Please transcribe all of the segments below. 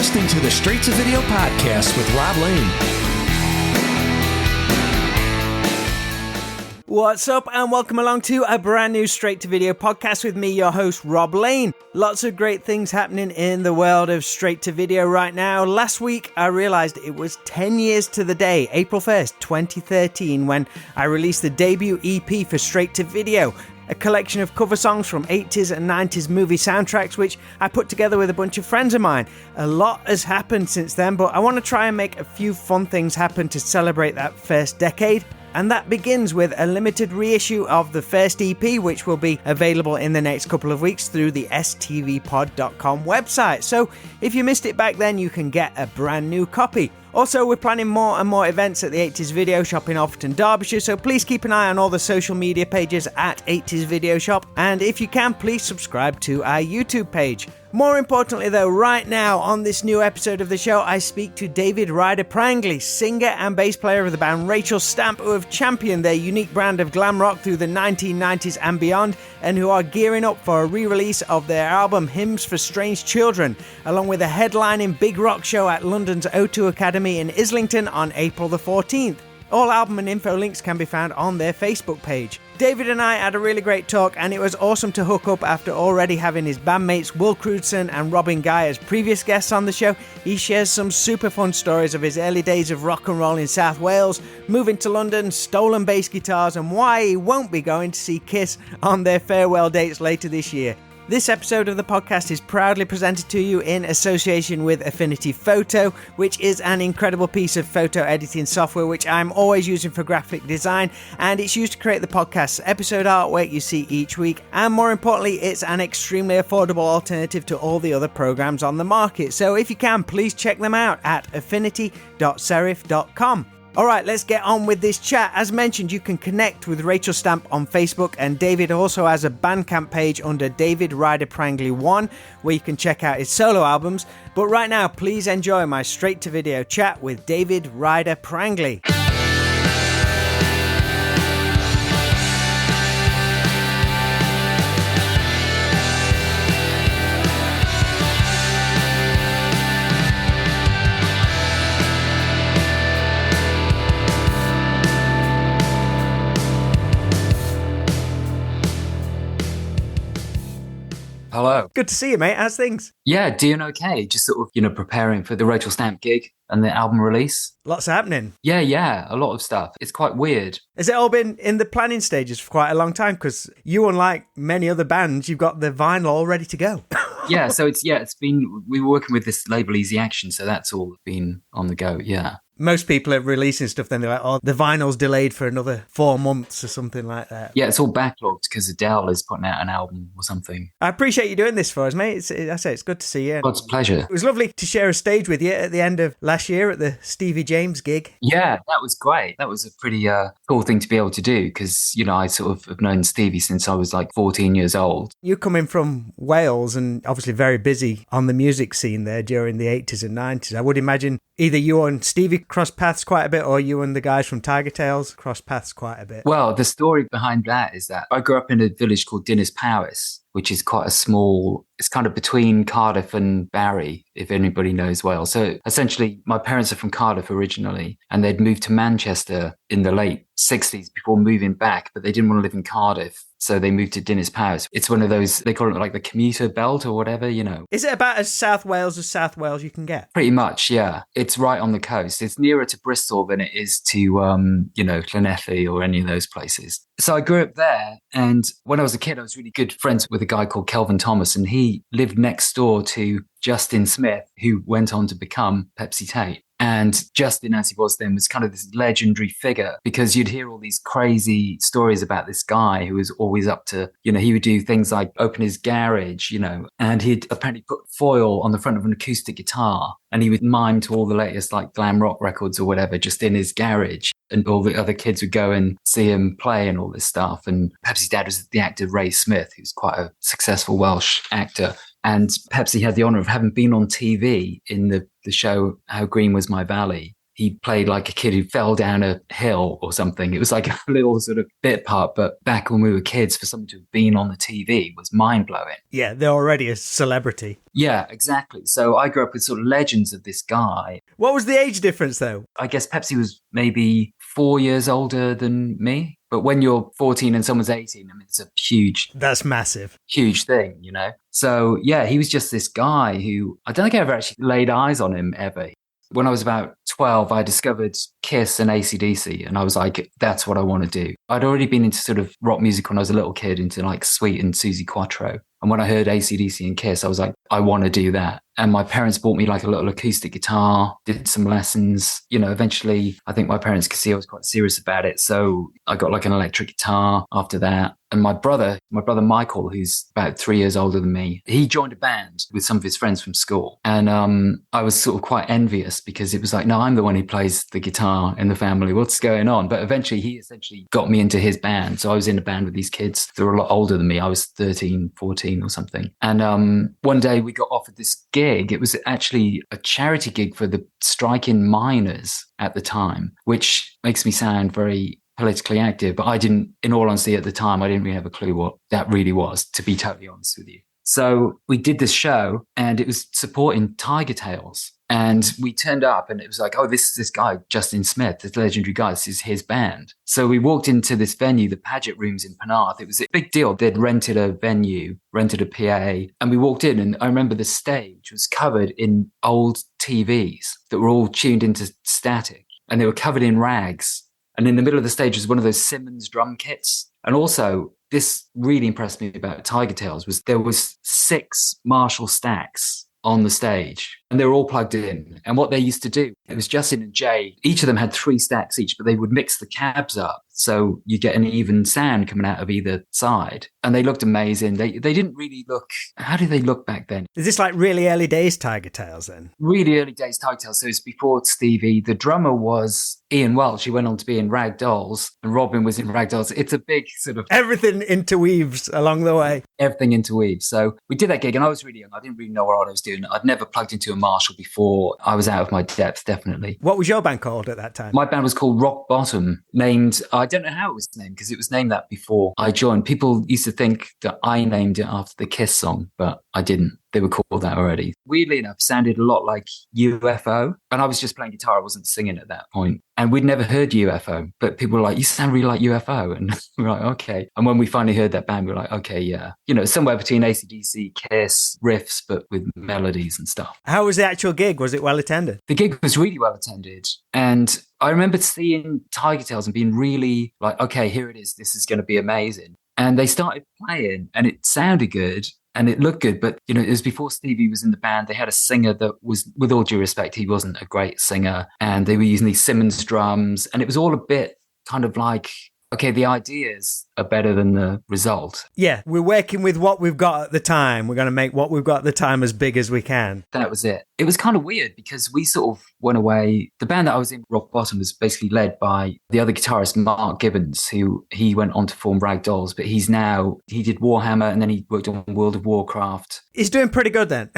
listening to the Straight to Video podcast with Rob Lane. What's up, and welcome along to a brand new Straight to Video podcast with me, your host, Rob Lane. Lots of great things happening in the world of Straight to Video right now. Last week, I realized it was 10 years to the day, April 1st, 2013, when I released the debut EP for Straight to Video, a collection of cover songs from 80s and 90s movie soundtracks, which I put together with a bunch of friends of mine. A lot has happened since then, but I want to try and make a few fun things happen to celebrate that first decade. And that begins with a limited reissue of the first EP, which will be available in the next couple of weeks through the stvpod.com website. So if you missed it back then, you can get a brand new copy. Also, we're planning more and more events at the 80s Video Shop in Alfreton, Derbyshire, so please keep an eye on all the social media pages at 80s Video Shop, and if you can, please subscribe to our YouTube page. More importantly though, right now on this new episode of the show, I speak to David Ryder Prangley, singer and bass player of the band Rachel Stamp, who have championed their unique brand of glam rock through the 1990s and beyond, and who are gearing up for a re-release of their album Hymns for Strange Children, along with a headlining big rock show at London's O2 Academy in Islington on April the 14th. All album and info links can be found on their Facebook page. David and I had a really great talk, and it was awesome to hook up after already having his bandmates Will Crudson and Robin Guy as previous guests on the show. He shares some super fun stories of his early days of rock and roll in South Wales, moving to London, stolen bass guitars, and why he won't be going to see Kiss on their farewell dates later this year. This episode of the podcast is proudly presented to you in association with Affinity Photo, which is an incredible piece of photo editing software which I'm always using for graphic design, and it's used to create the podcast's episode artwork you see each week, and more importantly, it's an extremely affordable alternative to all the other programs on the market. So if you can, please check them out at affinity.serif.com. Alright, let's get on with this chat. As mentioned, you can connect with Rachel Stamp on Facebook, and David also has a Bandcamp page under David Ryder Prangley 1, where you can check out his solo albums. But right now, please enjoy my straight to video chat with David Ryder Prangley. Hello. Good to see you, mate. How's things? Yeah, doing okay. Just sort of, preparing for the Rachel Stamp gig and the album release. Lots happening. Yeah, a lot of stuff. It's quite weird. Has it all been in the planning stages for quite a long time? Because you, unlike many other bands, you've got the vinyl all ready to go. Yeah, so it's been, we were working with this label Easy Action, so that's all been on the go, yeah. Most people are releasing stuff, then they're like, oh, the vinyl's delayed for another 4 months or something like that. Yeah, it's all backlogged because Adele is putting out an album or something. I appreciate you doing this for us, mate. It's good to see you. Well, it's a pleasure. It was lovely to share a stage with you at the end of last year at the Stevie James gig. Yeah, that was great. That was a pretty cool thing to be able to do because, I sort of have known Stevie since I was like 14 years old. You're coming from Wales and obviously very busy on the music scene there during the 80s and 90s. I would imagine either you and Stevie crossed paths quite a bit, or you and the guys from Tigertailz crossed paths quite a bit. Well, the story behind that is that I grew up in a village called Dinas Powys, which is quite a small, it's kind of between Cardiff and Barry, if anybody knows Wales. So essentially, my parents are from Cardiff originally, and they'd moved to Manchester in the late 60s before moving back, but they didn't want to live in Cardiff. So they moved to Dinas Powys. It's one of those, they call it like the commuter belt or whatever, Is it about as South Wales you can get? Pretty much, yeah. It's right on the coast. It's nearer to Bristol than it is to, Llanelli or any of those places. So I grew up there. And when I was a kid, I was really good friends with a guy called Kelvin Thomas. And he lived next door to Justin Smith, who went on to become Pepsi Tate. And Justin, as he was then, was kind of this legendary figure because you'd hear all these crazy stories about this guy who was always up to, he would do things like open his garage, and he'd apparently put foil on the front of an acoustic guitar and he would mime to all the latest like glam rock records or whatever just in his garage. And all the other kids would go and see him play and all this stuff. And Pepsi's dad was the actor Ray Smith, who's quite a successful Welsh actor. And Pepsi had the honour of having been on TV in the show How Green Was My Valley. he played like a kid who fell down a hill or something. It was like a little sort of bit part, but back when we were kids, for someone to have been on the TV was mind-blowing. Yeah, they're already a celebrity. Yeah, exactly. So I grew up with sort of legends of this guy. What was the age difference, though? I guess Pepsi was maybe 4 years older than me. But when you're 14 and someone's 18, I mean, it's a huge... That's massive. Huge thing, you know? So, yeah, he was just this guy who... I don't think I ever actually laid eyes on him ever. When I was about 12, I discovered Kiss and AC/DC, and I was like, that's what I want to do. I'd already been into sort of rock music when I was a little kid, into like Sweet and Susie Quattro. And when I heard AC/DC and Kiss, I was like, I want to do that. And my parents bought me like a little acoustic guitar, did some lessons. You know, eventually, I think my parents could see I was quite serious about it. So I got like an electric guitar after that. And my brother Michael, who's about 3 years older than me, he joined a band with some of his friends from school. And I was sort of quite envious because it was like, no, I'm the one who plays the guitar in the family. What's going on? But eventually, he essentially got me into his band. So I was in a band with these kids that were a lot older than me. I was 13, 14 or something. And one day we got offered this gig. It was actually a charity gig for the striking miners at the time, which makes me sound very politically active, but I didn't, in all honesty, at the time, I didn't really have a clue what that really was, to be totally honest with you. So we did this show and it was supporting Tigertailz. And we turned up and it was like, oh, this guy, Justin Smith, this legendary guy, this is his band. So we walked into this venue, the Paget Rooms in Penarth. It was a big deal. They'd rented a venue, rented a PA, and we walked in and I remember the stage was covered in old TVs that were all tuned into static and they were covered in rags. And in the middle of the stage was one of those Simmons drum kits. And also, this really impressed me about Tigertailz was there was 6 Marshall stacks on the stage and they were all plugged in. And what they used to do, it was Justin and Jay, each of them had 3 stacks each, but they would mix the cabs up so you get an even sound coming out of either side. And they looked amazing. They didn't really look, how did they look back then? Is this like really early days Tigertailz then? Really early days Tigertailz. So it's before Stevie. The drummer was Ian Welch. He went on to be in Rag Dolls and Robin was in Rag Dolls. It's a big sort of... Everything interweaves along the way. Everything interweaves. So we did that gig and I was really young. I didn't really know what I was doing. I'd never plugged into a Marshall before. I was out of my depth, definitely. What was your band called at that time? My band was called Rock Bottom, named... I don't know how it was named because it was named that before I joined. People used to think that I named it after the Kiss song, but I didn't. They were called that already. Weirdly enough, sounded a lot like UFO. And I was just playing guitar. I wasn't singing at that point. And we'd never heard UFO, but people were like, you sound really like UFO. And we were like, okay. And when we finally heard that band, we were like, okay, yeah. You know, somewhere between AC/DC, Kiss, riffs, but with melodies and stuff. How was the actual gig? Was it well attended? The gig was really well attended. And I remember seeing Tigertailz and being really like, okay, here it is. This is going to be amazing. And they started playing and it sounded good. And it looked good, but, you know, it was before Stevie was in the band. They had a singer that was, with all due respect, he wasn't a great singer. And they were using these Simmons drums. And it was all a bit kind of like, okay, the ideas are better than the result. Yeah, we're working with what we've got at the time. We're going to make what we've got at the time as big as we can. That was it. It was kind of weird because we sort of went away. The band that I was in, Rock Bottom, was basically led by the other guitarist, Mark Gibbons, who he went on to form Rag Dolls, but he did Warhammer and then he worked on World of Warcraft. He's doing pretty good then.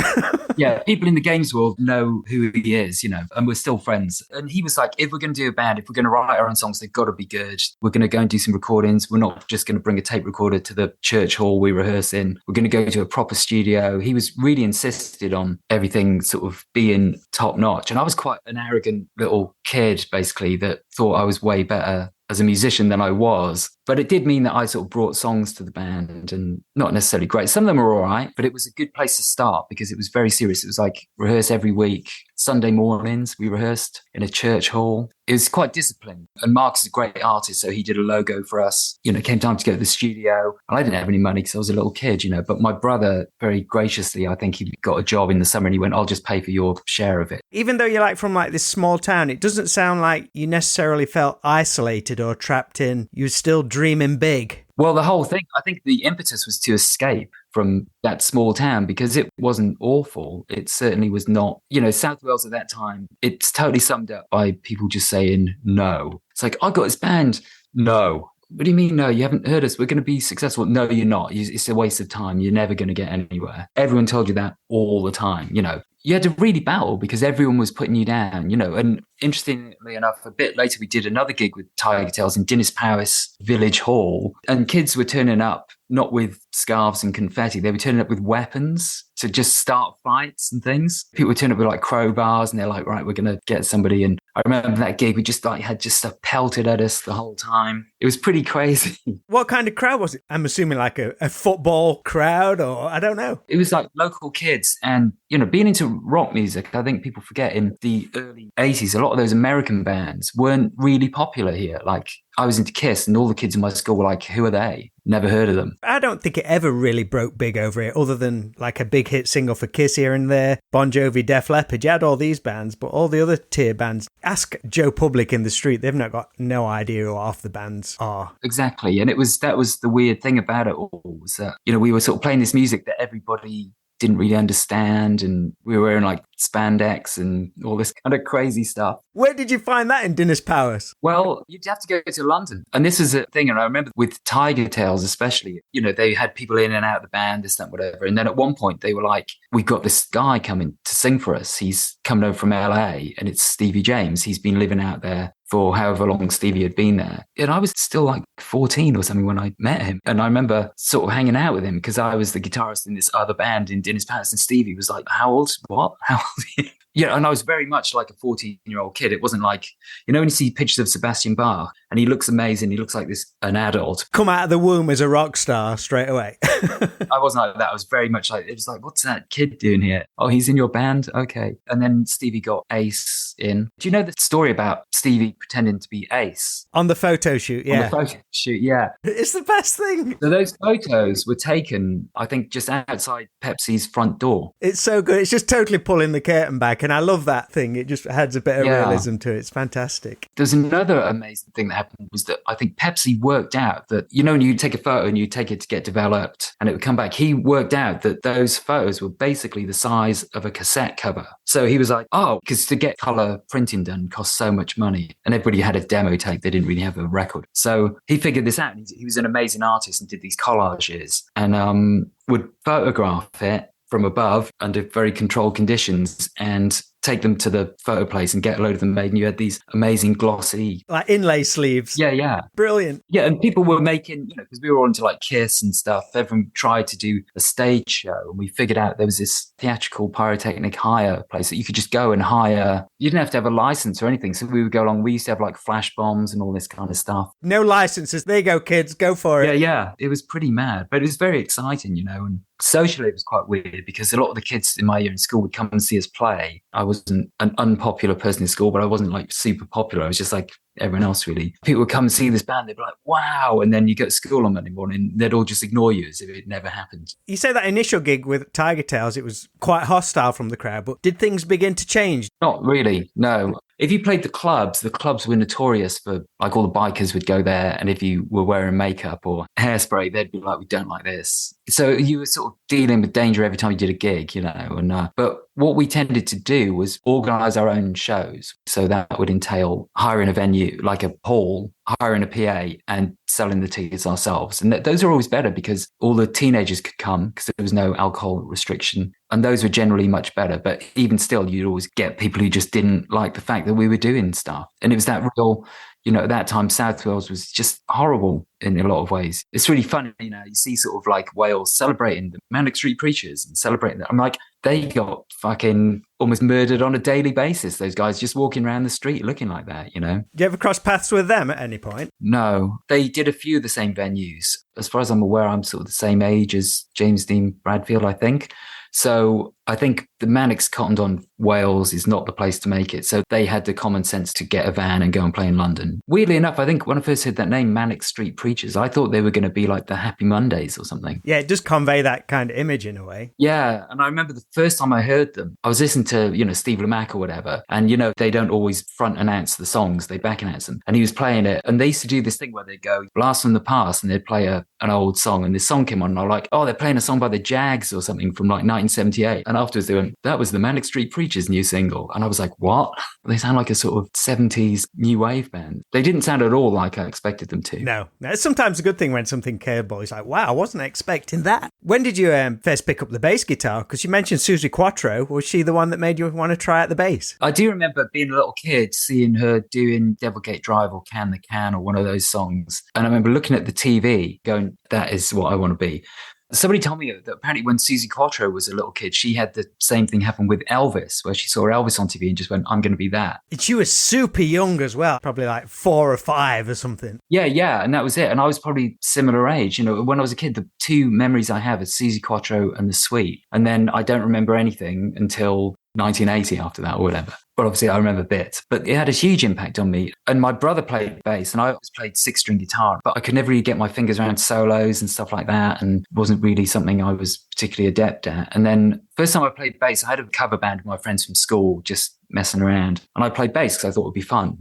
Yeah, people in the games world know who he is, you know, and we're still friends. And he was like, if we're going to do a band, if we're going to write our own songs, they've got to be good. We're going to go and do some recordings. We're not just going to bring a tape recorder to the church hall we rehearse in. We're going to go to a proper studio. He was really insisted on everything sort of being top notch. And I was quite an arrogant little kid, basically, that thought I was way better as a musician than I was. But it did mean that I sort of brought songs to the band and not necessarily great. Some of them were all right, but it was a good place to start because it was very serious. It was like rehearse every week. Sunday mornings, we rehearsed in a church hall. It was quite disciplined. And Mark is a great artist, so he did a logo for us. You know, it came time to go to the studio. And I didn't have any money because I was a little kid, you know. But my brother, very graciously, I think he got a job in the summer and he went, I'll just pay for your share of it. Even though you're like from like this small town, it doesn't sound like you necessarily felt isolated or trapped in. You were still dreaming big. Well, the whole thing, I think the impetus was to escape from that small town because it wasn't awful. It certainly was not, you know, South Wales at that time, it's totally summed up by people just saying no. It's like, I got this band. No. What do you mean, no? You haven't heard us. We're going to be successful. No, you're not. It's a waste of time. You're never going to get anywhere. Everyone told you that all the time. You know, you had to really battle because everyone was putting you down, you know. And interestingly enough, a bit later, we did another gig with Tigertailz in Dinas Powys Village Hall, and kids were turning up not with scarves and confetti. They were turning up with weapons to just start fights and things. People would turn up with like crowbars and they're like, right, we're going to get somebody. And I remember that gig, we just like had just stuff pelted at us the whole time. It was pretty crazy. What kind of crowd was it? I'm assuming like a football crowd, or I don't know. It was like local kids. And, you know, being into rock music, I think people forget in the early 80s, a lot of those American bands weren't really popular here. Like I was into Kiss and all the kids in my school were like, who are they? Never heard of them. I don't think it ever really broke big over here, other than like a big hit single for Kiss here and there, Bon Jovi, Def Leppard. You had all these bands, but all the other tier bands, ask Joe Public in the street, they've not got no idea who half the bands are. Exactly. And that was the weird thing about it all, was that, you know, we were sort of playing this music that everybody didn't really understand, and we were wearing like spandex and all this kind of crazy stuff. Where did you find that in Dinas Powys? Well, you'd have to go to London. And this is a thing, and I remember with Tigertailz especially, you know, they had people in and out of the band, this, that, whatever. And then at one point they were like, we've got this guy coming to sing for us. He's coming over from LA, and it's Stevie James. He's been living out there for however long Stevie had been there. And I was still like 14 or something when I met him. And I remember sort of hanging out with him because I was the guitarist in this other band in Dinas Powys, and Stevie was like, how old? What? How old are you? Yeah, and I was very much like a 14-year-old kid. It wasn't like, you know, when you see pictures of Sebastian Bach and he looks amazing, he looks like an adult. Come out of the womb as a rock star straight away. I wasn't like that. I was very much like, it was like, what's that kid doing here? Oh, he's in your band? Okay. And then Stevie got Ace in. Do you know the story about Stevie pretending to be Ace? On the photo shoot, yeah. On the photo shoot, yeah. It's the best thing. So those photos were taken, I think, just outside Pepsi's front door. It's so good. It's just totally pulling the curtain back. And I love that thing. It just adds a bit of realism to it. It's fantastic. There's another amazing thing that happened, was that I think Pepsi worked out that, you know, when you take a photo and you take it to get developed and it would come back, he worked out that those photos were basically the size of a cassette cover. So he was like, oh, because to get color printing done costs so much money. And everybody had a demo tape. They didn't really have a record. So he figured this out. He was an amazing artist and did these collages and would photograph it from above under very controlled conditions and take them to the photo place and get a load of them made. And you had these amazing glossy, like inlay sleeves. Yeah. Brilliant. Yeah. And people were making, you know, because we were all into like Kiss and stuff. Everyone tried to do a stage show, and we figured out there was this theatrical pyrotechnic hire place that you could just go and hire. You didn't have to have a license or anything. So we would go along. We used to have like flash bombs and all this kind of stuff. No licenses. There you go, kids. Go for it. Yeah. It was pretty mad, but it was very exciting, you know. And socially, it was quite weird because a lot of the kids in my year in school would come and see us play. I wasn't an unpopular person in school, but I wasn't like super popular. I was just like everyone else, really. People would come and see this band. They'd be like, wow. And then you go to school on Monday morning, they'd all just ignore you as if it never happened. You say that initial gig with Tigertailz, it was quite hostile from the crowd, but did things begin to change? Not really, no. If you played the clubs were notorious for, like, all the bikers would go there, and if you were wearing makeup or hairspray, they'd be like, we don't like this. So you were sort of dealing with danger every time you did a gig, you know. And but what we tended to do was organise our own shows. So that would entail hiring a venue, like a hall, hiring a PA and selling the tickets ourselves. And those are always better because all the teenagers could come because there was no alcohol restriction. And those were generally much better. But even still, you'd always get people who just didn't like the fact that we were doing stuff. And it was that real, you know, at that time, South Wales was just horrible in a lot of ways. It's really funny, you know, you see sort of like Wales celebrating the Manic Street Preachers and celebrating that. I'm like, they got fucking almost murdered on a daily basis. Those guys just walking around the street looking like that, you know. Did you ever cross paths with them at any point? No, they did a few of the same venues. As far as I'm aware, I'm sort of the same age as James Dean Bradfield, I think. So I think the Manics cottoned on Wales is not the place to make it. So they had the common sense to get a van and go and play in London. Weirdly enough, I think when I first heard that name, Manic Street Preachers, I thought they were going to be like the Happy Mondays or something. Yeah, it does convey that kind of image in a way. Yeah. And I remember the first time I heard them, I was listening to, you know, Steve Lamacq or whatever. And, you know, they don't always front announce the songs, they back announce them. And he was playing it. And they used to do this thing where they'd go Blast from the Past and they'd play an old song. And this song came on and I'm like, oh, they're playing a song by the Jags or something from like 1978. And And afterwards they went, that was the Manic Street Preachers' new single. And I was like, what? They sound like a sort of 70s new wave band. They didn't sound at all like I expected them to. No, it's sometimes a good thing when something curveball is like, wow, I wasn't expecting that. When did you first pick up the bass guitar? Because you mentioned Susie Quattro. Was she the one that made you want to try out the bass? I do remember being a little kid, seeing her doing Devilgate Drive or Can the Can or one of those songs. And I remember looking at the TV going, that is what I want to be. Somebody told me that apparently when Susie Quattro was a little kid, she had the same thing happen with Elvis, where she saw Elvis on TV and just went, I'm going to be that. And she was super young as well, probably like 4 or 5 or something. Yeah. And that was it. And I was probably similar age. When I was a kid, the 2 memories I have are Susie Quattro and The Sweet. And then I don't remember anything until 1980 after that or whatever. But obviously I remember bits. But it had a huge impact on me. And my brother played bass and I always played 6-string guitar. But I could never really get my fingers around solos and stuff like that. And it wasn't really something I was particularly adept at. And then first time I played bass, I had a cover band with my friends from school just messing around. And I played bass because I thought it would be fun,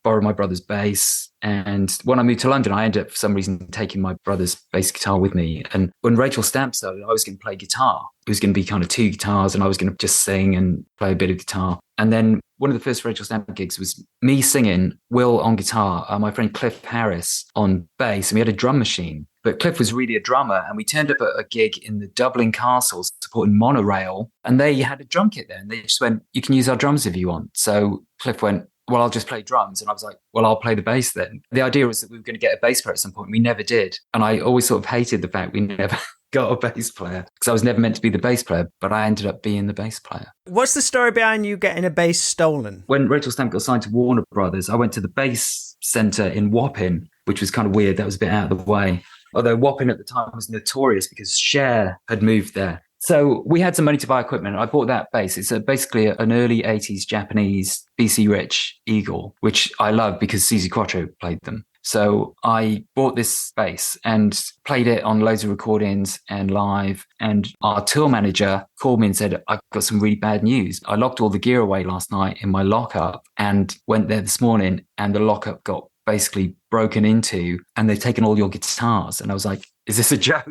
borrowed my brother's bass. And when I moved to London, I ended up, for some reason, taking my brother's bass guitar with me. And when Rachel Stamp started, I was going to play guitar. It was going to be kind of 2 guitars and I was going to just sing and play a bit of guitar. And then one of the first Rachel Stamp gigs was me singing, Will on guitar, my friend Cliff Harris on bass, and we had a drum machine. But Cliff was really a drummer, and we turned up at a gig in the Dublin Castle supporting Monorail, and they had a drum kit there, and they just went, you can use our drums if you want. So Cliff went, well, I'll just play drums. And I was like, well, I'll play the bass then. The idea was that we were going to get a bass player at some point. We never did. And I always sort of hated the fact we never got a bass player because I was never meant to be the bass player, but I ended up being the bass player. What's the story behind you getting a bass stolen? When Rachel Stamp got signed to Warner Brothers, I went to the bass centre in Wapping, which was kind of weird. That was a bit out of the way. Although Wapping at the time was notorious because Cher had moved there. So we had some money to buy equipment. I bought that bass. It's basically an early 80s Japanese BC Rich Eagle, which I love because Susie Quattro played them. So I bought this bass and played it on loads of recordings and live. And our tour manager called me and said, I've got some really bad news. I locked all the gear away last night in my lockup and went there this morning and the lockup got basically broken into and they've taken all your guitars. And I was like, is this a joke?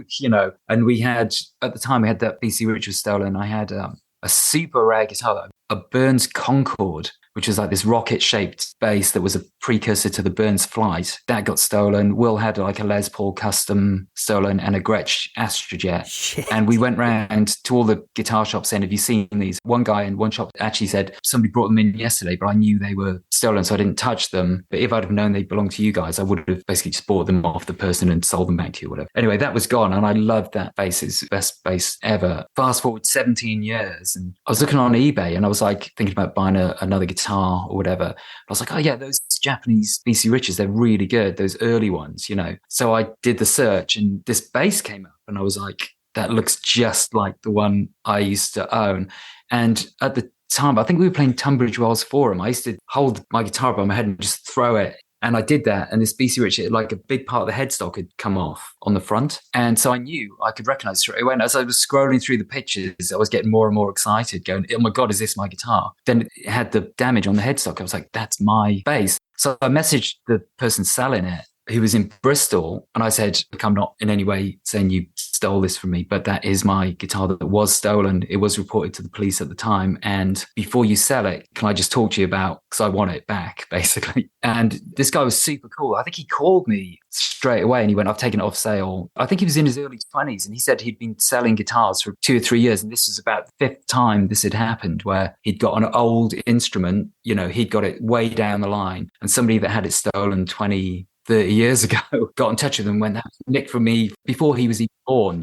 And we had, at the time we had that BC Rich was stolen. I had a super rare guitar, a Burns Concorde, which was like this rocket-shaped bass that was a precursor to the Burns Flight. That got stolen. Will had like a Les Paul custom stolen and a Gretsch Astrojet. Shit. And we went round to all the guitar shops saying, have you seen these? One guy in one shop actually said, somebody brought them in yesterday, but I knew they were stolen, so I didn't touch them. But if I'd have known they belonged to you guys, I would have basically just bought them off the person and sold them back to you or whatever. Anyway, that was gone. And I loved that bass. It's the best bass ever. Fast forward 17 years. And I was looking on eBay and I was like thinking about buying another guitar or whatever. I was like, oh yeah, those Japanese BC Riches, they're really good, those early ones, So I did the search and this bass came up and I was like, that looks just like the one I used to own. And at the time, I think we were playing Tunbridge Wells Forum. I used to hold my guitar by my head and just throw it. And I did that. And this BC Rich, like a big part of the headstock had come off on the front. And so I knew I could recognize straight away. And as I was scrolling through the pictures, I was getting more and more excited going, oh my God, is this my guitar? Then it had the damage on the headstock. I was like, that's my bass. So I messaged the person selling it, who was in Bristol. And I said, look, I'm not in any way saying you stole this from me, but that is my guitar that was stolen. It was reported to the police at the time. And before you sell it, can I just talk to you about, because I want it back, basically. And this guy was super cool. I think he called me straight away and he went, I've taken it off sale. I think he was in his early 20s and he said he'd been selling guitars for 2 or 3 years. And this is about the 5th time this had happened where he'd got an old instrument, he'd got it way down the line and somebody that had it stolen 20, 30 years ago got in touch with him and went, that was nicked from me before he was even born,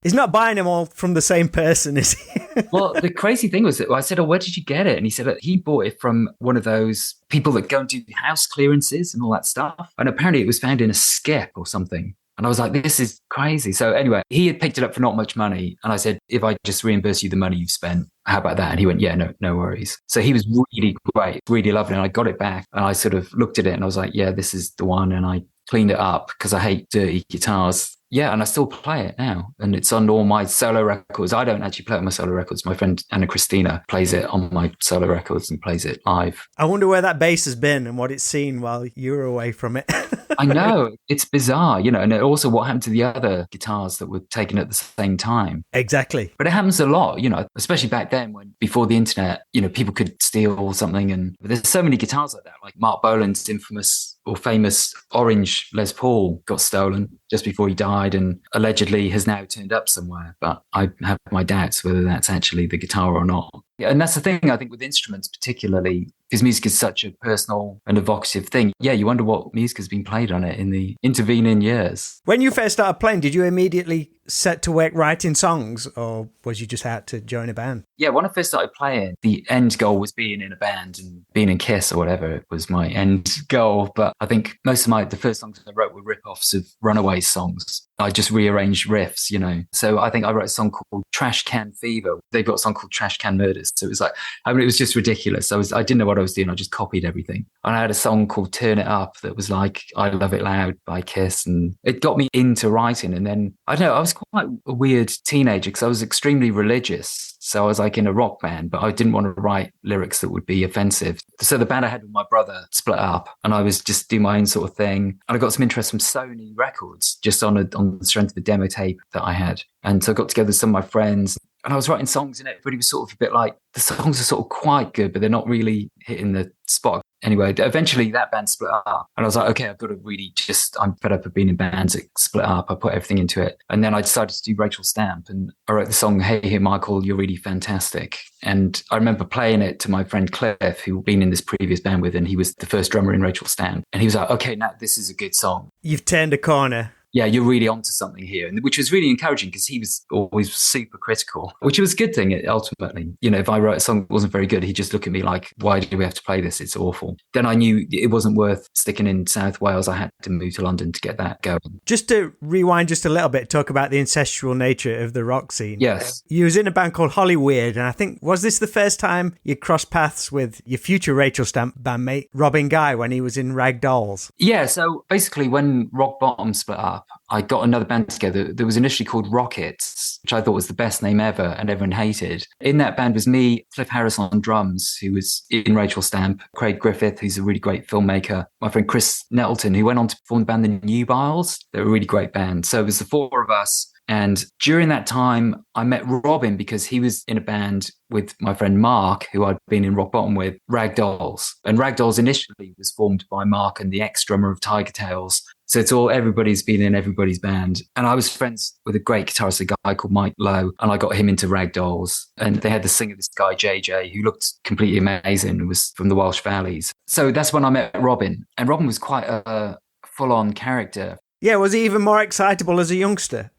He's not buying them all from the same person, is he? Well, the crazy thing was that I said, oh, where did you get it? And he said that he bought it from one of those people that go and do house clearances and all that stuff. And apparently it was found in a skip or something. And I was like, this is crazy. So anyway, he had picked it up for not much money. And I said, if I just reimburse you the money you've spent, how about that? And he went, yeah, no worries. So he was really great, really lovely. And I got it back and I sort of looked at it and I was like, yeah, this is the one. And I cleaned it up because I hate dirty guitars. Yeah, and I still play it now. And it's on all my solo records. I don't actually play it on my solo records. My friend Anna Christina plays it on my solo records and plays it live. I wonder where that bass has been and what it's seen while you were away from it. I know, it's bizarre, and also what happened to the other guitars that were taken at the same time. Exactly. But it happens a lot, especially back then when before the internet, people could steal something. And there's so many guitars like that, like Mark Bolan's infamous or famous orange Les Paul got stolen just before he died and allegedly has now turned up somewhere. But I have my doubts whether that's actually the guitar or not. Yeah, and that's the thing, I think, with instruments particularly, because music is such a personal and evocative thing. Yeah, you wonder what music has been played on it in the intervening years. When you first started playing, did you immediately set to work writing songs, or was you just out to join a band? Yeah, when I first started playing, the end goal was being in a band and being in Kiss or whatever was my end goal. But I think most of the first songs I wrote were rip-offs of Runaway songs. I just rearranged riffs, So I think I wrote a song called Trash Can Fever. They've got a song called Trash Can Murders. So it was it was just ridiculous. I didn't know what I was doing. I just copied everything. And I had a song called Turn It Up that was like I Love It Loud by Kiss. And it got me into writing. And then, I don't know, I was quite a weird teenager because I was extremely religious. So I was like in a rock band, but I didn't want to write lyrics that would be offensive. So the band I had with my brother split up and I was just doing my own sort of thing. And I got some interest from Sony Records just on the strength of the demo tape that I had. And so I got together with some of my friends and I was writing songs and everybody was sort of a bit like, the songs are sort of quite good, but they're not really hitting the spot. Anyway, eventually that band split up and I was like, okay, I've got to really I'm fed up of being in bands that split up. I put everything into it. And then I decided to do Rachel Stamp and I wrote the song, Hey, Hey, Michael, You're Really Fantastic. And I remember playing it to my friend Cliff, who'd been in this previous band with, and he was the first drummer in Rachel Stamp. And he was like, okay, now this is a good song. You've turned a corner. Yeah, you're really onto something here, which was really encouraging because he was always super critical, which was a good thing ultimately. If I wrote a song that wasn't very good, he'd just look at me like, why do we have to play this? It's awful. Then I knew it wasn't worth sticking in South Wales. I had to move to London to get that going. Just to rewind just a little bit, talk about the incestual nature of the rock scene. Yes. You was in a band called Hollyweird, and I think, was this the first time you crossed paths with your future Rachel Stamp bandmate, Robin Guy, when he was in Ragdolls? Yeah, so basically when Rock Bottom split up, I got another band together. There was initially called Rockets, which I thought was the best name ever and everyone hated. In that band was me, Cliff Harris on drums, who was in Rachel Stamp, Craig Griffith, who's a really great filmmaker, my friend Chris Nettleton, who went on to form the band The Nubiles. They're a really great band. So it was the four of us. And during that time, I met Robin because he was in a band with my friend Mark, who I'd been in Rock Bottom with, Ragdolls. And Ragdolls initially was formed by Mark and the ex-drummer of Tigertailz. So it's everybody's been in everybody's band. And I was friends with a great guitarist, a guy called Mike Lowe, and I got him into Ragdolls. And they had the singer, this guy, JJ, who looked completely amazing, who was from the Welsh Valleys. So that's when I met Robin. And Robin was quite a full-on character. Yeah, was he even more excitable as a youngster?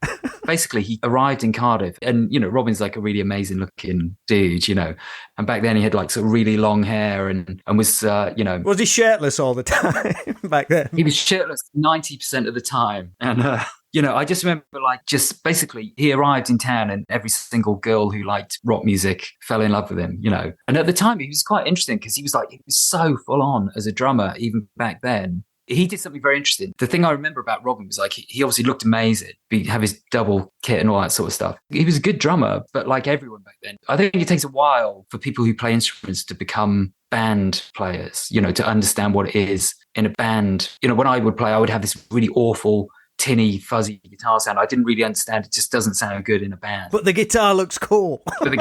Basically, he arrived in Cardiff and, Robin's like a really amazing looking dude, and back then he had like sort of really long hair and was, Was he shirtless all the time back then? He was shirtless 90% of the time. And, I just remember basically he arrived in town and every single girl who liked rock music fell in love with him, And at the time he was quite interesting because he was so full on as a drummer, even back then. He did something very interesting. The thing I remember about Robin was he obviously looked amazing. He'd have his double kit and all that sort of stuff. He was a good drummer, but like everyone back then, I think it takes a while for people who play instruments to become band players, to understand what it is in a band. When I would play, I would have this really awful, tinny, fuzzy guitar sound. I didn't really understand. It just doesn't sound good in a band. But the guitar looks cool. And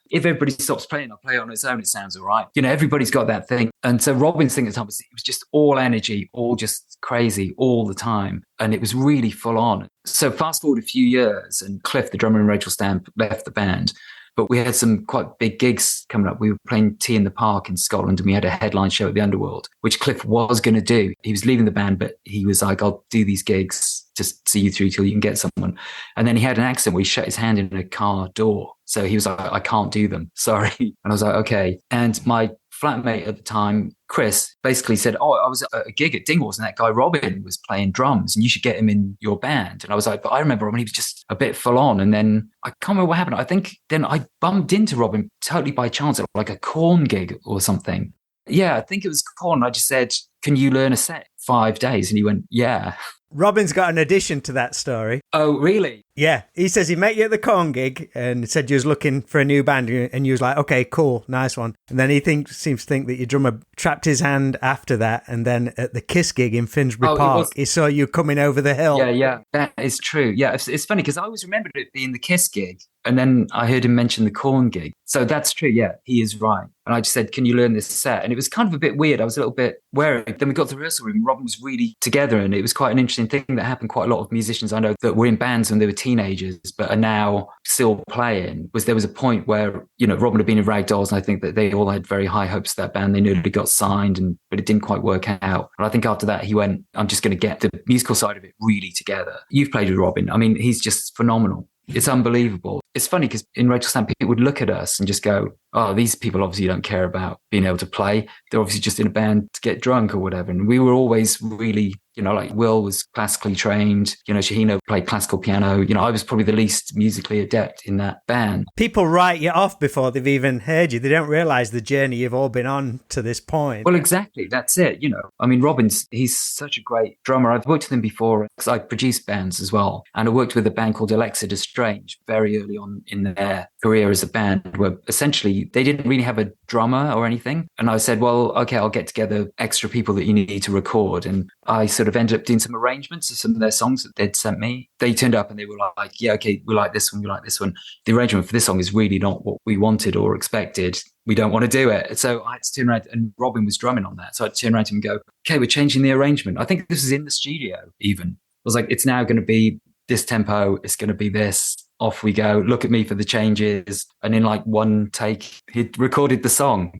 if everybody stops playing, I'll play it on its own, it sounds all right. Everybody's got that thing. And so Robin's thing at the time was, it was just all energy, all just crazy all the time. And it was really full on. So fast forward a few years and Cliff, the drummer in Rachel Stamp, left the band. But we had some quite big gigs coming up. We were playing Tea in the Park in Scotland and we had a headline show at the Underworld, which Cliff was going to do. He was leaving the band, but he was like, I'll do these gigs, just see you through till you can get someone. And then he had an accident where he shut his hand in a car door. So he was like, I can't do them. Sorry. And I was like, okay. And my flatmate at the time, Chris, basically said, I was at a gig at Dingwalls and that guy Robin was playing drums and you should get him in your band. And I was like, but I remember Robin, he was just a bit full on. And then I can't remember what happened. I think then I bumped into Robin totally by chance at like a Korn gig or something. Yeah, I think it was Korn. I just said, can you learn a set? 5 days? And he went, yeah. Robin's got an addition to that story. Oh, really? Yeah, he says he met you at the Corn gig and said you was looking for a new band, and you was like, okay, cool, nice one. And then he seems to think that your drummer trapped his hand after that, and then at the Kiss gig in Finsbury Park, he saw you coming over the hill. Yeah, that is true. Yeah, it's funny because I always remembered it being the Kiss gig, and then I heard him mention the Corn gig. So that's true, yeah, he is right. And I just said, can you learn this set? And it was kind of a bit weird. I was a little bit wary. Then we got to the rehearsal room, and Robin was really together, and it was quite an interesting thing that happened. Quite a lot of musicians I know that were in bands when they were teenagers, but are now still playing. There was a point where, Robin had been in Ragdolls, and I think that they all had very high hopes for that band. They nearly got signed, but it didn't quite work out. And I think after that, he went, I'm just going to get the musical side of it really together. You've played with Robin. I mean, he's just phenomenal. It's unbelievable. It's funny because in Rachel Stamp, people would look at us and just go, oh, these people obviously don't care about being able to play. They're obviously just in a band to get drunk or whatever. And we were always really, like Will was classically trained, Shahina played classical piano. I was probably the least musically adept in that band. People write you off before they've even heard you. They don't realise the journey you've all been on to this point. Well, exactly. That's it. I mean, he's such a great drummer. I've worked with him before because I produced bands as well. And I worked with a band called Alexa Strange very early on in their career as a band, where essentially they didn't really have a drummer or anything. And I said, well, okay, I'll get together extra people that you need to record. And I sort of ended up doing some arrangements of some of their songs that they'd sent me. They turned up and they were like, yeah, okay, we like this one, we like this one. The arrangement for this song is really not what we wanted or expected. We don't want to do it. So I had to turn around, and Robin was drumming on that. So I had to turn around to him and go, okay, we're changing the arrangement. I think this is in the studio even. I was like, it's now going to be this tempo, it's going to be this. Off we go. Look at me for the changes. And in like one take, he'd recorded the song,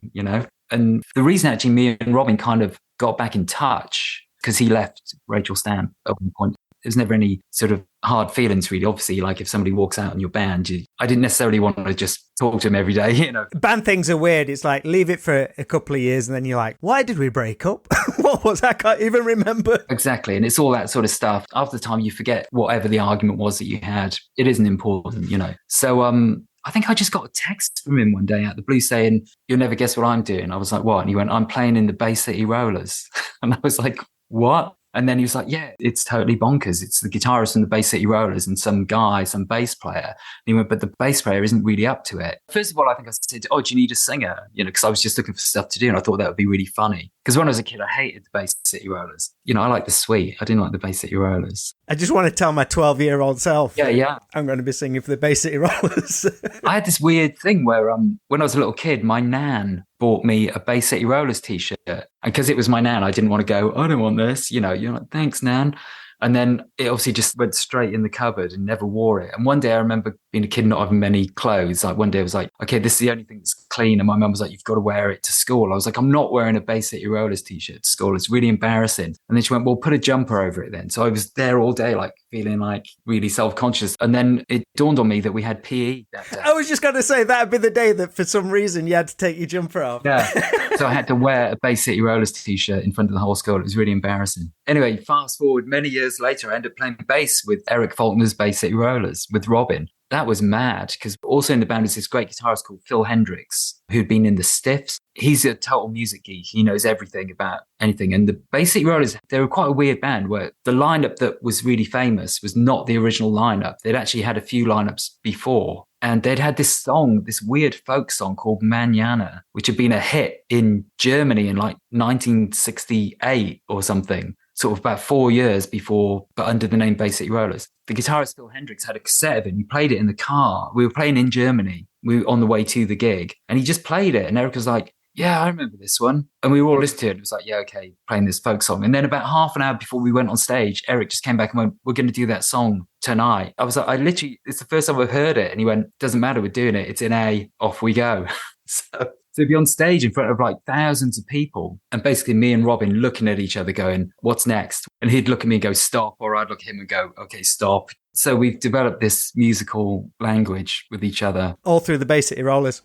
And the reason actually me and Robin kind of got back in touch, because he left Rachel Stamp at one point. There's never any sort of hard feelings, really. Obviously, like if somebody walks out in your band, I didn't necessarily want to just talk to him every day, Band things are weird. It's like, leave it for a couple of years and then you're like, why did we break up? What was that? I can't even remember. Exactly. And it's all that sort of stuff. After the time, you forget whatever the argument was that you had. It isn't important, So, I think I just got a text from him one day out of the blue saying, you'll never guess what I'm doing. I was like, what? And he went, I'm playing in the Bay City Rollers. And I was like, what? And then he was like, yeah, it's totally bonkers. It's the guitarist from the Bay City Rollers and some bass player. And he went, but the bass player isn't really up to it. First of all, I think I said, oh, do you need a singer? Because I was just looking for stuff to do. And I thought that would be really funny. Because when I was a kid, I hated the Bay City Rollers. I like the Sweet. I didn't like the Bay City Rollers. I just want to tell my 12-year-old self. Yeah. I'm going to be singing for the Bay City Rollers. I had this weird thing where when I was a little kid, my nan bought me a Bay City Rollers t-shirt. And because it was my nan, I didn't want to go, I don't want this. You're like, thanks, nan. And then it obviously just went straight in the cupboard and never wore it. And one day I remember being a kid, not having many clothes. Like one day I was like, okay, this is the only thing that's clean. And my mum was like, you've got to wear it to school. I was like, I'm not wearing a Bay City Rollers t-shirt to school. It's really embarrassing. And then she went, well, put a jumper over it then. So I was there all day, like feeling like really self-conscious. And then it dawned on me that we had PE that day. I was just going to say that'd be the day that for some reason you had to take your jumper off. Yeah. So I had to wear a Bay City Rollers t-shirt in front of the whole school. It was really embarrassing. Anyway, fast forward many years later, I ended up playing bass with Eric Faulkner's Bay City Rollers with Robin. That was mad, because also in the band was this great guitarist called Phil Hendricks, who'd been in the Stiffs. He's a total music geek. He knows everything about anything. And the Bay City Rollers, they were quite a weird band where the lineup that was really famous was not the original lineup. They'd actually had a few lineups before. And they'd had this song, this weird folk song called Manana, which had been a hit in Germany in like 1968 or something. Sort of about 4 years before, but under the name Bay City Rollers. The guitarist Phil Hendricks had a cassette of it, and he played it in the car. We were playing in Germany. We were on the way to the gig, and he just played it. And Eric was like, yeah, I remember this one. And we were all listening to it. It was like, yeah, okay, playing this folk song. And then about half an hour before we went on stage, Eric just came back and went, we're going to do that song tonight. I was like, it's the first time I've heard it. And he went, doesn't matter, we're doing it. It's in A, off we go. So to be on stage in front of like thousands of people, and basically me and Robin looking at each other going, what's next? And he'd look at me and go, stop, or I'd look at him and go, okay, stop. So we've developed this musical language with each other. All through the Bay City Rollers.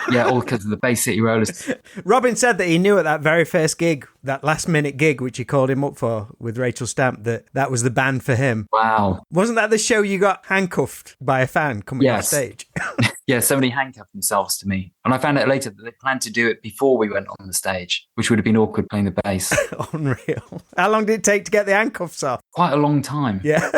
Yeah, all because of the Bay City Rollers. Robin said that he knew at that very first gig, that last minute gig, which he called him up for with Rachel Stamp, that was the band for him. Wow. Wasn't that the show you got handcuffed by a fan coming off stage? Yeah, so many handcuffed themselves to me. And I found out later that they planned to do it before we went on the stage, which would have been awkward playing the bass. Unreal. How long did it take to get the handcuffs off? Quite a long time. Yeah.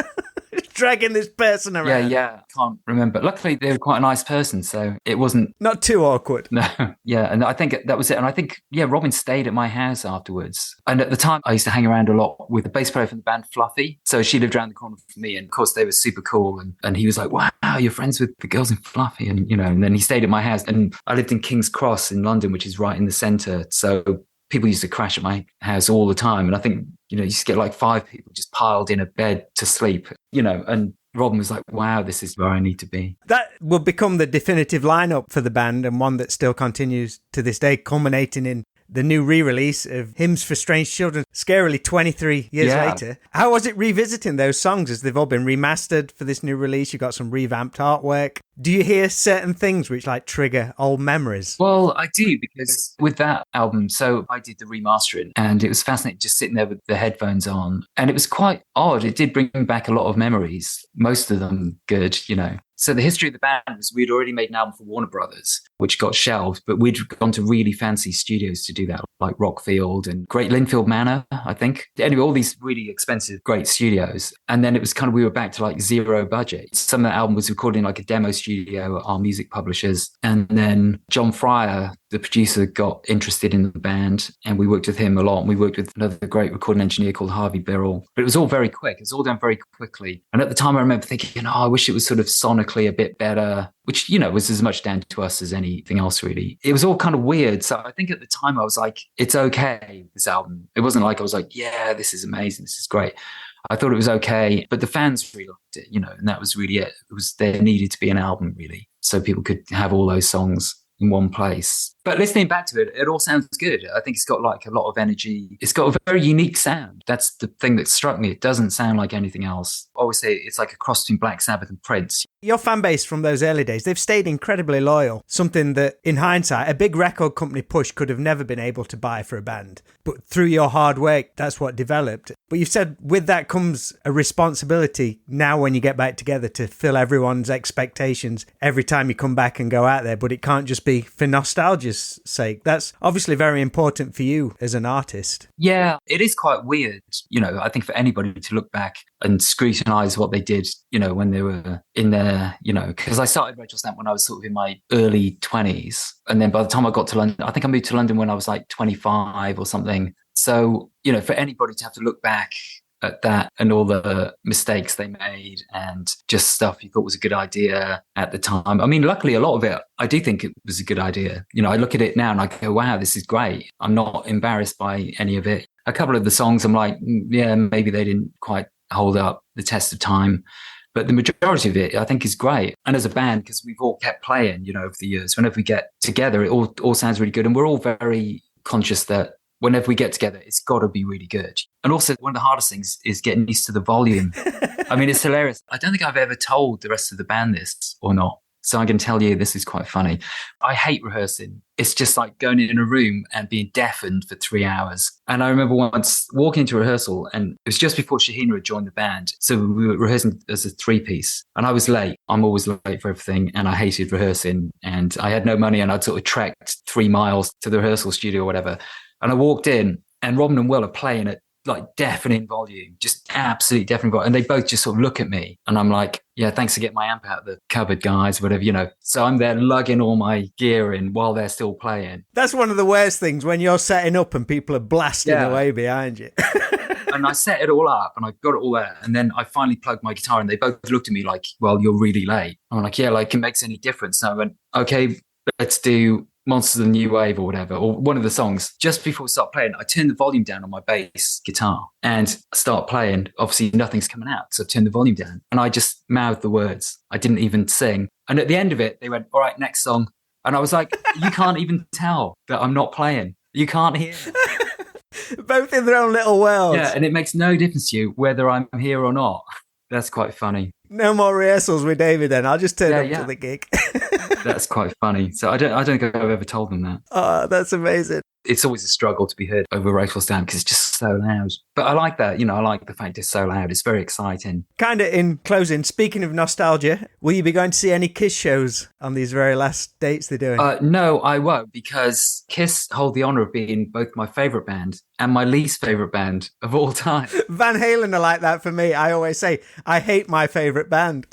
Dragging this person around. Yeah. Can't remember. Luckily, they were quite a nice person, so it wasn't... Not too awkward. No. Yeah, and I think that was it. And I think, Robin stayed at my house afterwards. And at the time, I used to hang around a lot with the bass player from the band Fluffy. So she lived around the corner from me. And of course, they were super cool. And he was like, wow, you're friends with the girls in Fluffy. And, and then he stayed at my house. And I lived in King's Cross in London, which is right in the centre. So people used to crash at my house all the time. And I think, you used to get like 5 people just piled in a bed to sleep, and Robin was like, wow, this is where I need to be. That will become the definitive lineup for the band, and one that still continues to this day, culminating in the new re-release of Hymns for Strange Children, scarily 23 years later. How was it revisiting those songs as they've all been remastered for this new release? You've got some revamped artwork. Do you hear certain things which trigger old memories? Well, I do, because with that album, so I did the remastering and it was fascinating just sitting there with the headphones on. And it was quite odd. It did bring back a lot of memories, most of them good, So the history of the band was we'd already made an album for Warner Brothers, which got shelved, but we'd gone to really fancy studios to do that, like Rockfield and Great Linfield Manor, I think. Anyway, all these really expensive, great studios. And then it was we were back to zero budget. Some of the album was recorded in a demo studio at our music publishers. And then John Fryer, the producer, got interested in the band and we worked with him a lot. And we worked with another great recording engineer called Harvey Birrell. But it was all very quick. It was all done very quickly. And at the time I remember thinking, I wish it was sort of sonically a bit better, which, was as much down to us as anything else, really. It was all kind of weird. So I think at the time I was like, it's okay, this album. It wasn't like I was like, yeah, this is amazing. This is great. I thought it was okay, but the fans really liked it, and that was really it. There needed to be an album, really, so people could have all those songs in one place. But listening back to it, it all sounds good. I think it's got a lot of energy. It's got a very unique sound. That's the thing that struck me. It doesn't sound like anything else. I always say it's like a cross between Black Sabbath and Prince. Your fan base from those early days, they've stayed incredibly loyal. Something that, in hindsight, a big record company push could have never been able to buy for a band. But through your hard work, that's what developed. But you've said with that comes a responsibility now when you get back together to fill everyone's expectations every time you come back and go out there. But it can't just be for nostalgia's sake. That's obviously very important for you as an artist. Yeah, it is quite weird. I think for anybody to look back and scrutinize what they did, when they were in their, because I started Rachel Stamp when I was sort of in my early 20s. And then by the time I got to London, I think I moved to London when I was 25 or something. So, for anybody to have to look back at that and all the mistakes they made and just stuff you thought was a good idea at the time. I mean, luckily, a lot of it, I do think it was a good idea. I look at it now and I go, wow, this is great. I'm not embarrassed by any of it. A couple of the songs, I'm like, yeah, maybe they didn't quite hold up the test of time. But the majority of it, I think, is great. And as a band, because we've all kept playing, over the years, whenever we get together, it all sounds really good. And we're all very conscious that whenever we get together, it's got to be really good. And also, one of the hardest things is getting used to the volume. I mean, it's hilarious. I don't think I've ever told the rest of the band this or not. So I'm going to tell you, this is quite funny. I hate rehearsing. It's just like going in a room and being deafened for 3 hours. And I remember once walking into rehearsal, and it was just before Shahina had joined the band. So we were rehearsing as a 3-piece. And I was late. I'm always late for everything. And I hated rehearsing. And I had no money. And I'd sort of trekked 3 miles to the rehearsal studio or whatever. And I walked in, and Robin and Will are playing at deafening volume, just absolutely deafening volume. And they both just sort of look at me. And I'm like, yeah, thanks for getting my amp out of the cupboard, guys, whatever, So I'm there lugging all my gear in while they're still playing. That's one of the worst things when you're setting up and people are blasting away behind you. And I set it all up and I got it all there. And then I finally plugged my guitar and they both looked at me like, well, you're really late. I'm like, yeah, it makes any difference. And I went, okay, let's do Monsters of the New Wave or whatever, or one of the songs. Just before we start playing, I turn the volume down on my bass guitar and start playing. Obviously, nothing's coming out, so I turn the volume down and I just mouthed the words. I didn't even sing. And at the end of it, they went, all right, next song. And I was like, you can't even tell that I'm not playing. You can't hear. Both in their own little worlds. Yeah, and it makes no difference to you whether I'm here or not. That's quite funny. No more rehearsals with David then. I'll just turn up to the gig. That's quite funny. So I don't think I've ever told them that. Oh, that's amazing. It's always a struggle to be heard over Rachel Stamp because it's just so loud. But I like that. I like the fact it's so loud. It's very exciting. Kind of in closing, speaking of nostalgia, will you be going to see any Kiss shows on these very last dates they're doing? No, I won't, because Kiss hold the honour of being both my favourite band and my least favourite band of all time. Van Halen are like that for me. I always say, I hate my favourite band.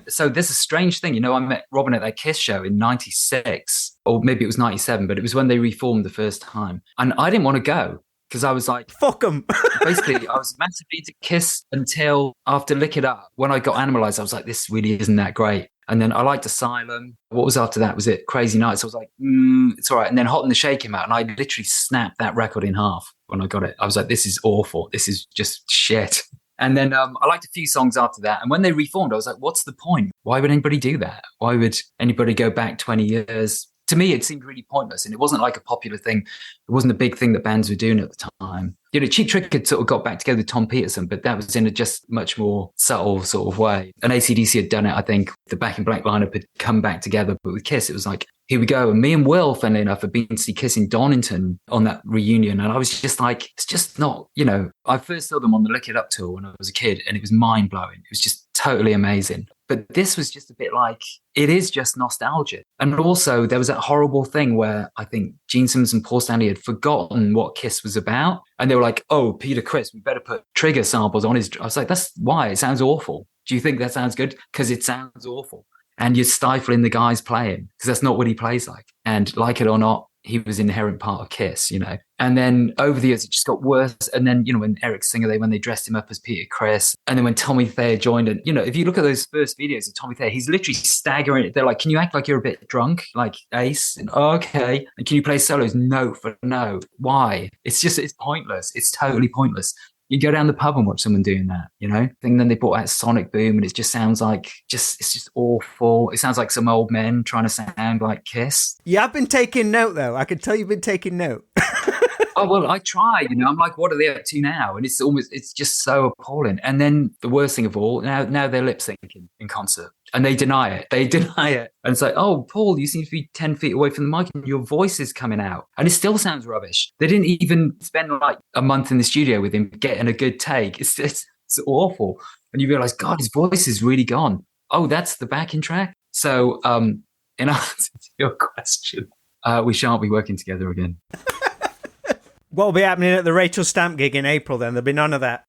So there's a strange thing. I met Robin at that Kiss show in 96, or maybe it was 97, but it was when they reformed the first time. And I didn't want to go because I was like, fuck them. Basically, I was massively into Kiss until after Lick It Up. When I got Animalised, I was like, this really isn't that great. And then I liked Asylum. What was after that? Was it Crazy Nights? I was like, it's all right. And then Hot in the Shade came out, and I literally snapped that record in half when I got it. I was like, this is awful. This is just shit. And then I liked a few songs after that. And when they reformed, I was like, what's the point? Why would anybody do that? Why would anybody go back 20 years? To me, it seemed really pointless. And it wasn't like a popular thing. It wasn't a big thing that bands were doing at the time. Cheap Trick had sort of got back together with Tom Peterson, but that was in a just much more subtle sort of way. And AC/DC had done it, I think. The Back in Black lineup had come back together. But with Kiss, it was like, here we go. And me and Will, funnily enough, had been to see Kiss in Donington on that reunion. And I was just like, it's just not, I first saw them on the Lick It Up tour when I was a kid, and it was mind blowing. It was just totally amazing. But this was just a bit like, it is just nostalgia. And also there was that horrible thing where I think Gene Simmons and Paul Stanley had forgotten what Kiss was about. And they were like, oh, Peter Criss, we better put Trigger samples on his... I was like, that's why. It sounds awful. Do you think that sounds good? Because it sounds awful. And you're stifling the guys playing, because that's not what he plays like. And like it or not, he was an inherent part of Kiss, And then over the years, it just got worse. And then, when Eric Singer, when they dressed him up as Peter Criss, and then when Tommy Thayer joined, and, if you look at those first videos of Tommy Thayer, he's literally staggering. They're like, can you act like you're a bit drunk? Like Ace? And, okay. And can you play solos? No for no. Why? It's pointless. It's totally pointless. You go down the pub and watch someone doing that, And then they brought out Sonic Boom, and it just sounds like it's just awful. It sounds like some old men trying to sound like Kiss. Yeah, I've been taking note, though. I can tell you've been taking note. Oh, well, I try, I'm like, what are they up to now? And it's just so appalling. And then the worst thing of all, now they're lip syncing in concert, and they deny it. And it's like, oh, Paul, you seem to be 10 feet away from the mic and your voice is coming out. And it still sounds rubbish. They didn't even spend like a month in the studio with him getting a good take. It's awful. And you realize, God, his voice is really gone. Oh, that's the backing track. So in answer to your question, we shan't be working together again. What will be happening at the Rachel Stamp gig in April then? There'll be none of that.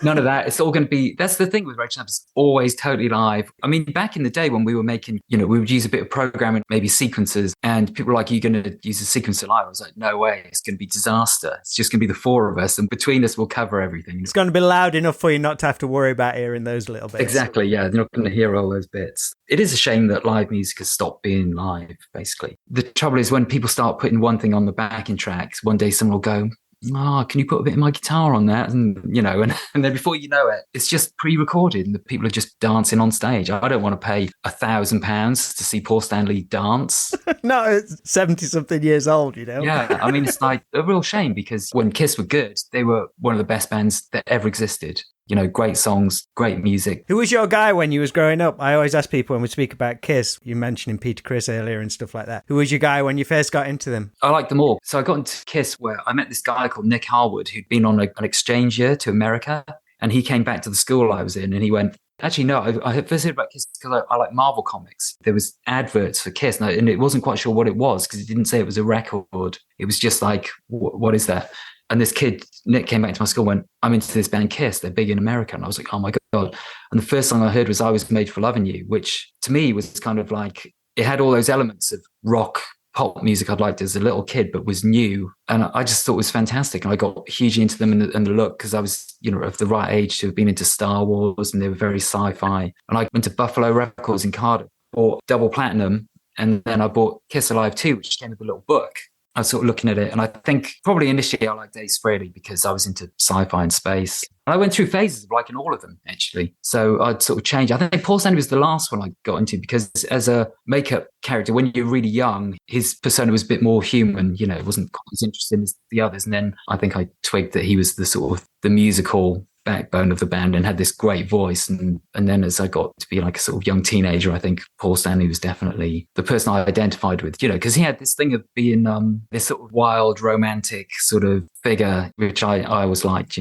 None of that. It's all going to be, that's the thing with Rachel Stamp, it's always totally live. I mean, back in the day when we were making, we would use a bit of programming, maybe sequences, and people were like, you're going to use a sequencer live? I was like, no way, it's going to be disaster. It's just going to be the four of us, and between us, we'll cover everything. It's going to be loud enough for you not to have to worry about hearing those little bits. Exactly, yeah. You're not going to hear all those bits. It is a shame that live music has stopped being live, basically. The trouble is when people start putting one thing on the backing tracks, one day someone will go, can you put a bit of my guitar on that? And, and then before you know it, it's just pre-recorded and the people are just dancing on stage. I don't want to pay £1,000 to see Paul Stanley dance. No, it's 70-something years old, Yeah, I mean, it's like a real shame because when Kiss were good, they were one of the best bands that ever existed. Great songs, great music. Who was your guy when you was growing up? I always ask people when we speak about Kiss, you mentioned Peter Criss earlier and stuff like that. Who was your guy when you first got into them? I liked them all. So I got into Kiss where I met this guy called Nick Harwood who'd been on an exchange year to America. And he came back to the school I was in and he went, actually, no, I first heard about Kiss because I like Marvel comics. There was adverts for Kiss and it wasn't quite sure what it was because it didn't say it was a record. It was just like, what is that? And this kid, Nick, came back to my school and went, I'm into this band Kiss. They're big in America. And I was like, oh my God. And the first song I heard was I Was Made for Loving You, which to me was kind of like, it had all those elements of rock, pop music I'd liked as a little kid, but was new. And I just thought it was fantastic. And I got hugely into them and the look because I was, of the right age to have been into Star Wars and they were very sci-fi. And I went to Buffalo Records in Cardiff, bought double platinum. And then I bought Kiss Alive 2, which came with a little book. I was sort of looking at it, and I think probably initially I liked Ace Frehley because I was into sci-fi and space. And I went through phases of liking all of them, actually. So I'd sort of change. I think Paul Stanley was the last one I got into because as a makeup character, when you're really young, his persona was a bit more human. It wasn't quite as interesting as the others. And then I think I twigged that he was the sort of the musical backbone of the band and had this great voice. And then as I got to be like a sort of young teenager, I think Paul Stanley was definitely the person I identified with, because he had this thing of being this sort of wild, romantic sort of figure, which I always liked,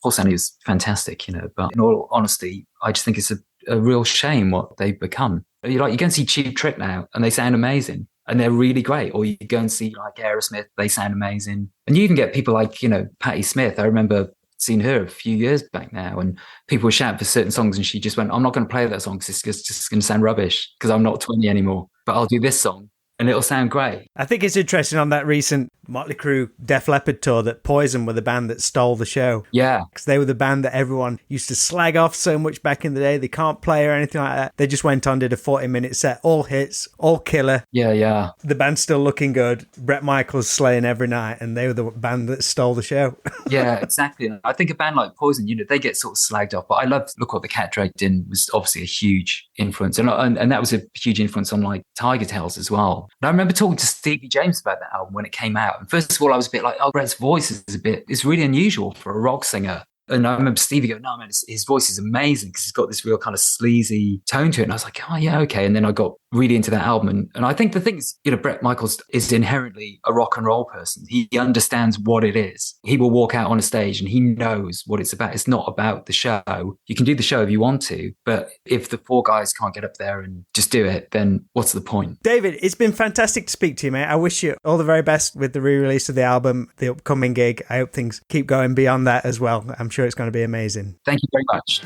Paul Stanley was fantastic, but in all honesty, I just think it's a real shame what they've become. You go and see Cheap Trick now and they sound amazing. And they're really great. Or you go and see like Aerosmith, they sound amazing. And you even get people like, Patti Smith. I remember seeing her a few years back now, and people were shouting for certain songs and she just went, I'm not going to play that song because it's just going to sound rubbish because I'm not 20 anymore, but I'll do this song and it'll sound great. I think it's interesting on that recent Motley Crue Def Leppard tour that Poison were the band that stole the show. Yeah. Because they were the band that everyone used to slag off so much back in the day. They can't play or anything like that. They just went on, did a 40-minute set, all hits, all killer. Yeah. The band's still looking good. Brett Michaels slaying every night, and they were the band that stole the show. Yeah, exactly. I think a band like Poison, they get sort of slagged off, but I love Look What the Cat Dragged In was obviously a huge influence. And that was a huge influence on like Tigertailz as well. And I remember talking to Stevie James about that album when it came out. And first of all, I was a bit like, Brett's voice it's really unusual for a rock singer. And I remember Stevie going, no, man, his voice is amazing because he's got this real kind of sleazy tone to it. And I was like, oh, yeah, okay. And then I got really into that album. And I think the thing is, Brett Michaels is inherently a rock and roll person. He understands what it is. He will walk out on a stage and he knows what it's about. It's not about the show. You can do the show if you want to, but if the four guys can't get up there and just do it, then what's the point? David, it's been fantastic to speak to you, mate. I wish you all the very best with the re-release of the album, the upcoming gig. I hope things keep going beyond that as well. I'm sure it's going to be amazing. Thank you very much.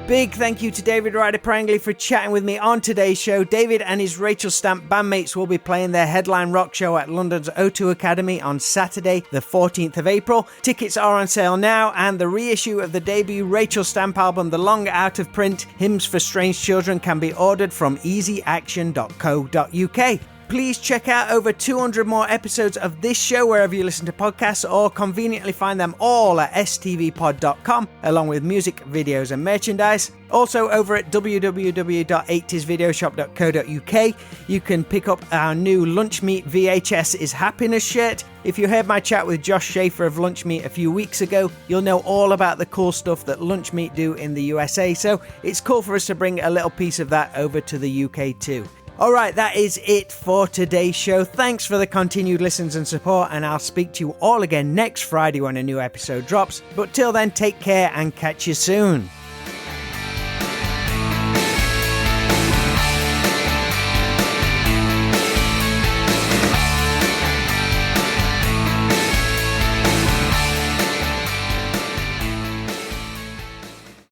Big thank you to David Ryder Prangley for chatting with me on today's show. David and his Rachel Stamp bandmates will be playing their headline rock show at London's O2 Academy on Saturday, the 14th of April. Tickets are on sale now, and the reissue of the debut Rachel Stamp album, the long out of print Hymns for Strange Children, can be ordered from easyaction.co.uk. Please check out over 200 more episodes of this show wherever you listen to podcasts, or conveniently find them all at stvpod.com, along with music, videos and merchandise. Also over at www.80svideoshop.co.uk, you can pick up our new Lunchmeat VHS is Happiness shirt. If you heard my chat with Josh Schaefer of Lunchmeat a few weeks ago, you'll know all about the cool stuff that Lunchmeat do in the USA, so it's cool for us to bring a little piece of that over to the UK too. Alright, that is it for today's show. Thanks for the continued listens and support, and I'll speak to you all again next Friday when a new episode drops. But till then, take care and catch you soon.